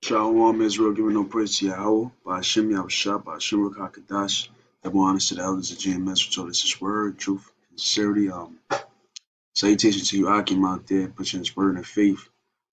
Shalom Israel, giving no praise to Yahweh, by Hashem Yahushua, by Hashem Rakakadash. Double honors to the elders of GMS who told us his word, truth, and sincerity. Salutations to you, Akim, out there, pushing his word and faith,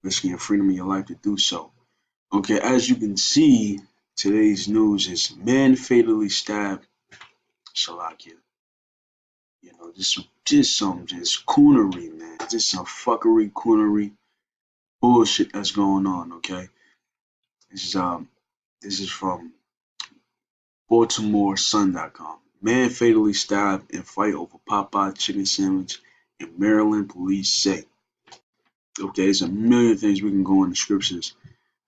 risking your freedom and your life to do so. Okay, as you can see, today's news is man fatally stabbed Salakia. You know, just some coonery, man. Just some fuckery, coonery, bullshit that's going on, okay? This is from BaltimoreSun.com. Man fatally stabbed in fight over Popeye chicken sandwich in Maryland, police say. Okay, there's a million things we can go in the scriptures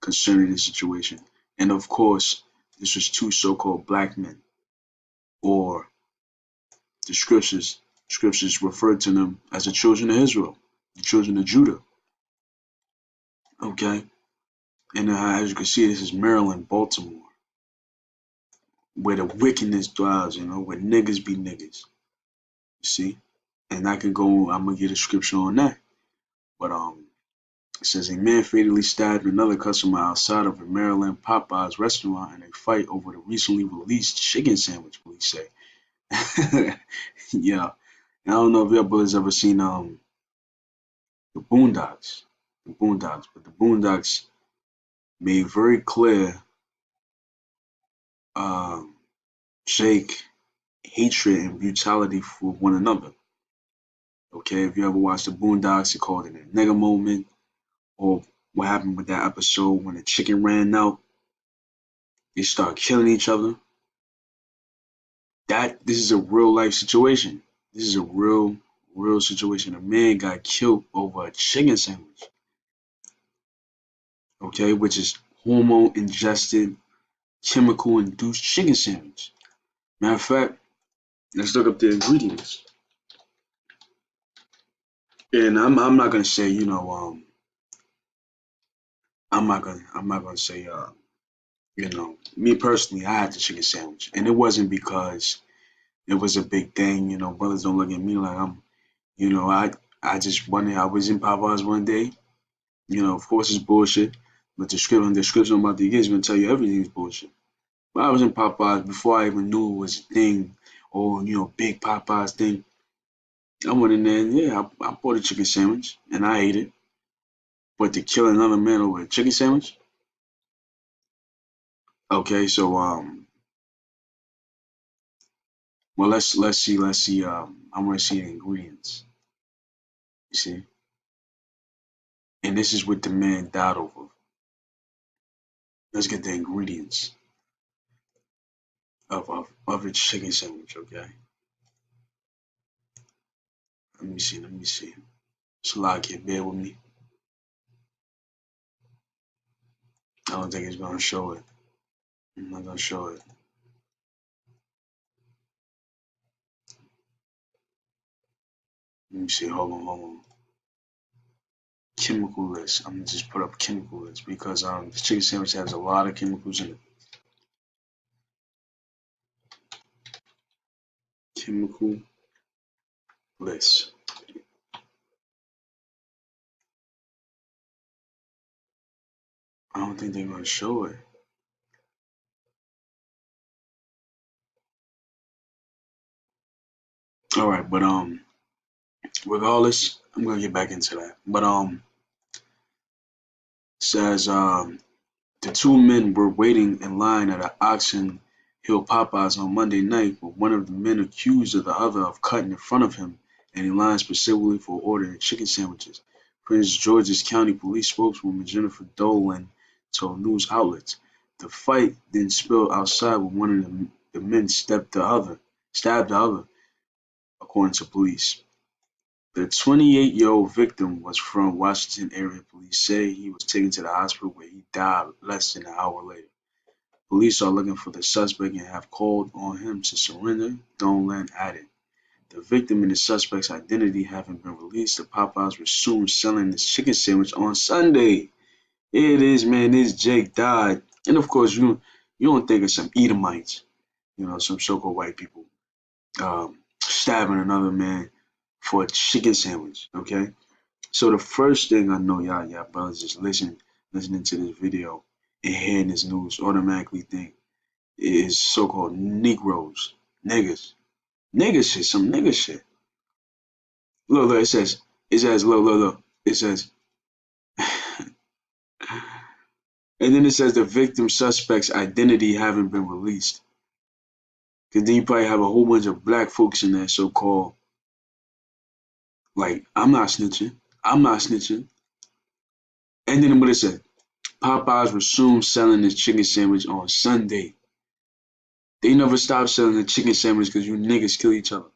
concerning this situation. And of course, this was two so-called black men, or the scriptures referred to them as the children of Israel, the children of Judah. Okay, and as you can see, this is Maryland, Baltimore, where the wickedness dwells, you know, where niggas be niggas. You see? And I'm gonna get a scripture on that. But it says a man fatally stabbed another customer outside of a Maryland Popeyes restaurant in a fight over the recently released chicken sandwich, police say. Yeah. And I don't know if y'all boys ever seen the Boondocks. But the Boondocks made very clear Jake hatred and brutality for one another. Okay, if you ever watched the Boondocks, they called it a nigga moment, or what happened with that episode when the chicken ran out, they start killing each other. This is a real life situation. This is a real situation. A man got killed over a chicken sandwich. Okay, which is hormone ingested, chemical induced chicken sandwich. Matter of fact, let's look up the ingredients. And I'm not gonna say, you know, I'm not gonna say, you know, me personally, I had the chicken sandwich, and it wasn't because it was a big thing. You know, brothers don't look at me like I'm, you know, I just wanted. I was in Popeyes one day. You know, of course it's bullshit, but the description I'm about to get is gonna tell you everything is bullshit. But I was in Popeyes before I even knew it was a thing, or you know, big Popeyes thing. I went in there, and yeah, I bought a chicken sandwich, and I ate it. But to kill another man over a chicken sandwich, okay, so well, let's see. I want to see the ingredients. You see, and this is what the man died over. Let's get the ingredients of a chicken sandwich. Okay, let me see. Salakia, bear with me. I don't think it's gonna show it. I'm not gonna show it. Let me see. Hold on. Chemical list. I'm gonna just put up chemical list because the chicken sandwich has a lot of chemicals in it. Chemical list. I don't think they're gonna show it. All right, but regardless, I'm gonna get back into that. But says the two men were waiting in line at an Oxon Hill Popeyes on Monday night, with one of the men accused of the other of cutting in front of him and in line specifically for ordering chicken sandwiches. Prince George's County Police spokeswoman Jennifer Dolan told news outlets. The fight then spilled outside when one of the men stabbed the other, according to police. The 28-year-old victim was from Washington area. Police say he was taken to the hospital where he died less than an hour later. Police are looking for the suspect and have called on him to surrender, Dolan added. The victim and the suspect's identity haven't been released. The Popeyes resumed selling this chicken sandwich on Sunday. Here it is, man. This Jake died. And of course, you don't think of some Edomites, you know, some so-called white people, stabbing another man for a chicken sandwich, okay? So the first thing I know y'all brothers is listening to this video and hearing this news automatically think it is so-called Negroes, niggas, nigga shit, some nigga shit. Look, look, it says, and then it says the victim suspect's identity haven't been released. Cause then you probably have a whole bunch of black folks in there, so-called, like, I'm not snitching, I'm not snitching. And then what it said, Popeyes resumed selling its chicken sandwich on Sunday. They never stopped selling the chicken sandwich because you niggas kill each other.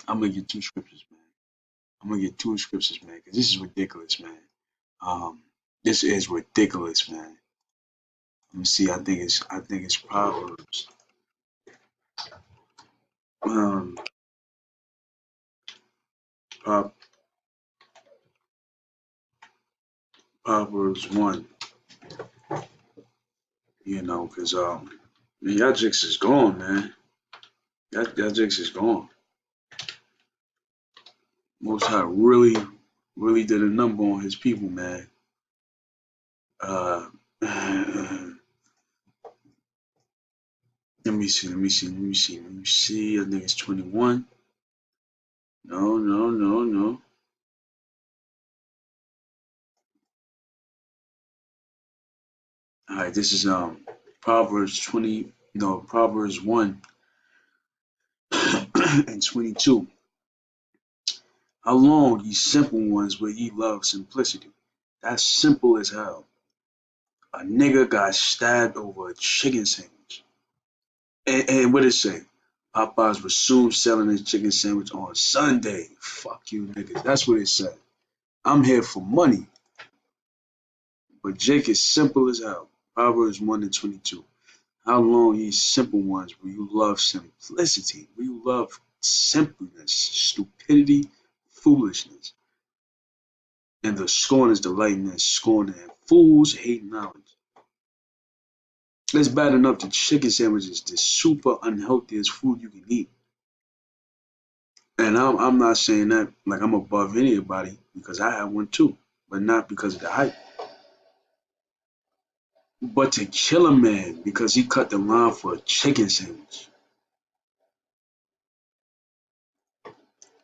I'm gonna get two scriptures, man. I'm gonna get two scriptures, man, because this is ridiculous, man. Um, this is ridiculous, man. Let me see. I think it's Proverbs. Um, Prov- Proverbs 1. Because man, y'all jix is gone, man. Y'all jix is gone. Most High really, really did a number on his people, man. Uh, let me see. I think it's 21. No, no, no, no. All right, this is Proverbs 20. No, Proverbs 1 and 22. How long, ye simple ones, will ye love simplicity? That's simple as hell. A nigga got stabbed over a chicken sandwich. And what did it say? Popeyes resumed selling his chicken sandwich on Sunday. Fuck you niggas. That's what it said. I'm here for money. But Jake is simple as hell. Proverbs 1 and 22. How long, ye simple ones, will you love simplicity? Will you love simpleness, stupidity, foolishness? And the scorners delight in their scorning, and fools hate knowledge. It's bad enough that chicken sandwiches the super unhealthiest food you can eat. And I'm not saying that like I'm above anybody because I had one too, but not because of the hype. But to kill a man because he cut the line for a chicken sandwich.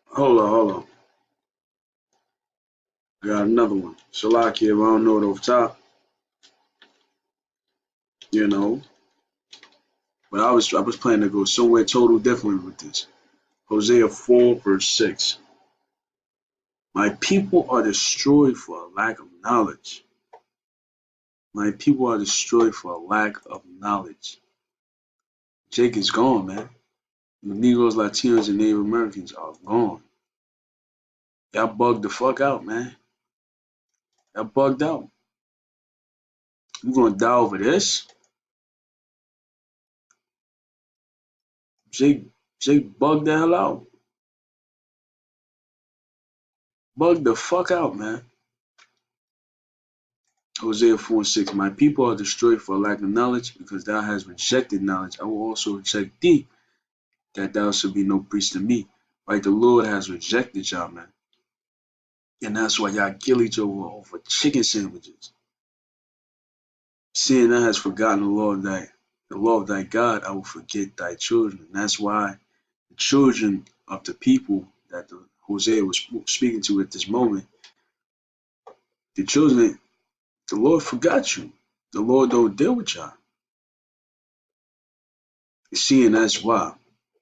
Hold on. I got another one. Shalaki, if I don't know it off top, you know. But I was planning to go somewhere total different with this. Hosea 4 verse 6. My people are destroyed for a lack of knowledge. My people are destroyed for a lack of knowledge. Jake is gone, man. The Negroes, Latinos, and Native Americans are gone. Y'all bugged the fuck out, man. Y'all bugged out. You gonna die over this? Jake, Jake bugged the hell out. Bugged the fuck out, man. Hosea 4 and 6. My people are destroyed for lack of knowledge, because thou hast rejected knowledge. I will also reject thee, that thou should be no priest to me. Right? The Lord has rejected y'all, man. And that's why y'all kill each other over chicken sandwiches. Seeing thou hast forgotten the law of thy God, I will forget thy children. And that's why the children of the people that Hosea was speaking to at this moment, the children, the Lord forgot you. The Lord don't deal with y'all. Seeing that's why.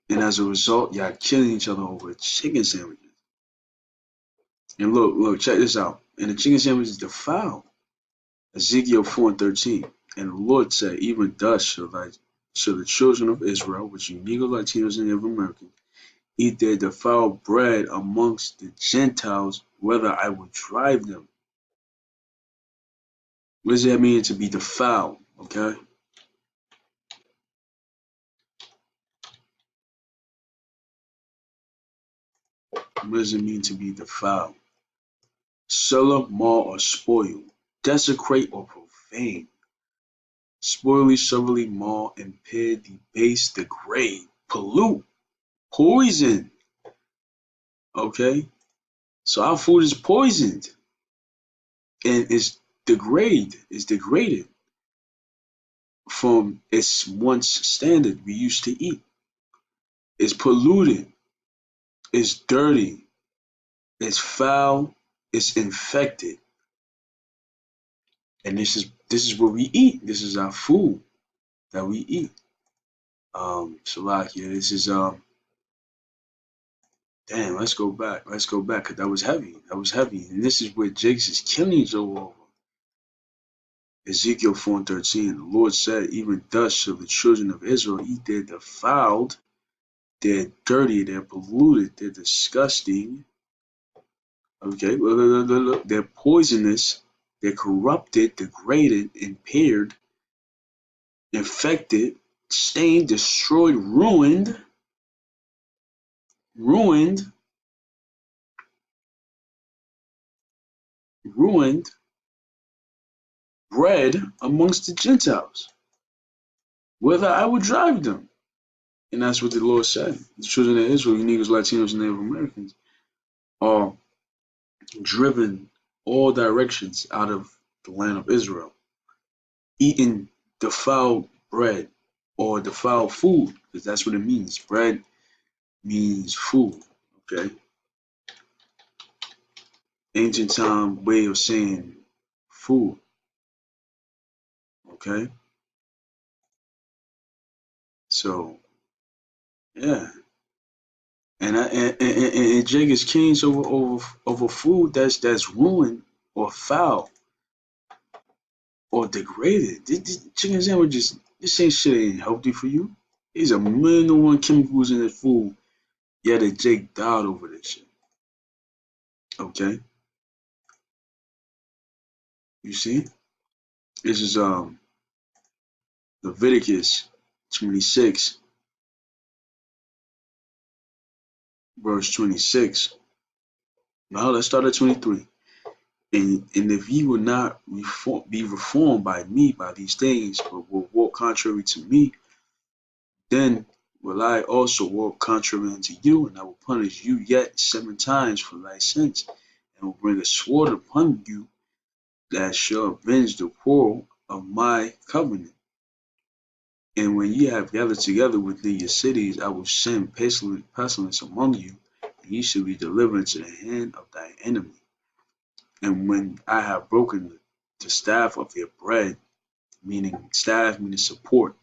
And as a result, y'all killing each other over chicken sandwiches. And look, check this out. And the chicken sandwich is defiled. Ezekiel 4 and 13. And the Lord said, even thus shall the children of Israel, which you Negro, Latinos, and Native Americans, eat their defiled bread amongst the Gentiles, whether I will drive them. What does that mean to be defiled? Okay? What does it mean to be defiled? Sully, mar, or spoil, desecrate or profane, spoily, severely mar, impair, debase, degrade, pollute, poison. Okay? So our food is poisoned and it's degraded. from its once standard we used to eat. It's polluted, it's dirty, it's foul, it's infected. And this is what we eat. This is our food that we eat. Salakia, this is damn, let's go back. Let's go back, because that was heavy. That was heavy. And this is where Jakes is killing Joe over. Ezekiel 4:13. The Lord said, even thus shall the children of Israel eat their defiled, they're dirty, they're polluted, they're disgusting. Okay, they're poisonous, they're corrupted, degraded, impaired, infected, stained, destroyed, ruined, ruined bread amongst the Gentiles, whether I would drive them. And that's what the Lord said. The children of Israel, you Negroes, Latinos, and Native Americans, are driven all directions out of the land of Israel, eating defiled bread or defiled food, because that's what it means. Bread means food, okay? Ancient time way of saying food, okay? So, yeah. And Jake is kings over food that's ruined or foul or degraded. This chicken sandwiches, this ain't shit ain't healthy for you. There's a million and one chemicals in this food. Yet a Jake died over this shit. Okay, you see, this is Leviticus 26 verse 26. Now let's start at 23. And if ye will not be reformed by me by these things, but will walk contrary to me, then will I also walk contrary unto you, and I will punish you yet 7 times for thy sins, and will bring a sword upon you that shall avenge the quarrel of my covenant. And when ye have gathered together within your cities, I will send pestilence among you, and ye shall be delivered into the hand of thy enemy. And when I have broken the staff of your bread, meaning staff meaning support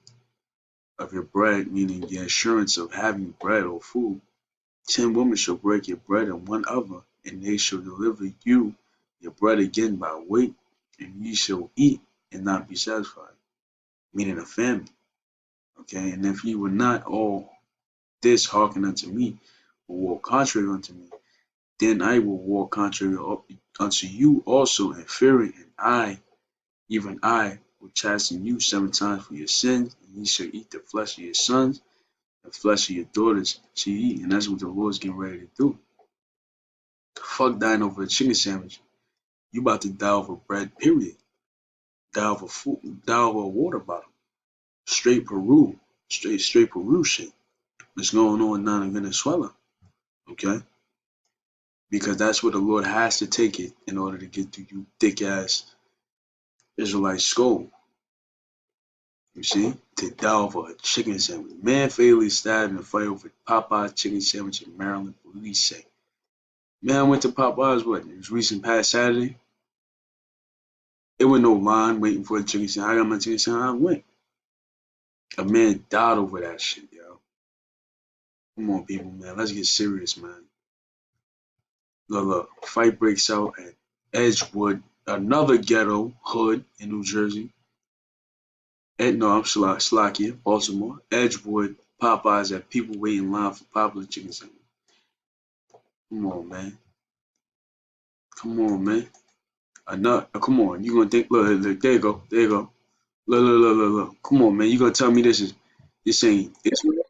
of your bread, meaning the assurance of having bread or food, 10 women shall break your bread in one oven, and they shall deliver you your bread again by weight, and ye shall eat and not be satisfied, meaning a famine. Okay, and if ye will not all this hearken unto me, or walk contrary unto me, then I will walk contrary unto you also in fury, and I, even I, will chasten you 7 times for your sins, and ye shall eat the flesh of your sons, the flesh of your daughters shall ye eat. And that's what the Lord's getting ready to do. Fuck dying over a chicken sandwich. You about to die over bread, period. Die over food, die over a water bottle. Straight Peru. Straight Peru shit. What's going on down in Venezuela. Okay? Because that's where the Lord has to take it in order to get through you thick ass Israelite skull. You see? To die over a chicken sandwich. Man fatally stabbed in a fight over Popeye's chicken sandwich in Maryland, police say. Man went to Popeye's what? It was recent past Saturday. It was no line waiting for a chicken sandwich. I got my chicken sandwich, I went. A man died over that shit, yo. Come on, people, man. Let's get serious, man. Look, fight breaks out at Edgewood, another ghetto hood in New Jersey. No, I'm Slovakia, Baltimore. Edgewood, Popeyes have people waiting in line for popular chicken sandwich. Come on, man. Come on, man. Come on. You gonna think? Look. There you go. There you go. Look. Come on, man. You gonna tell me this ain't Israel?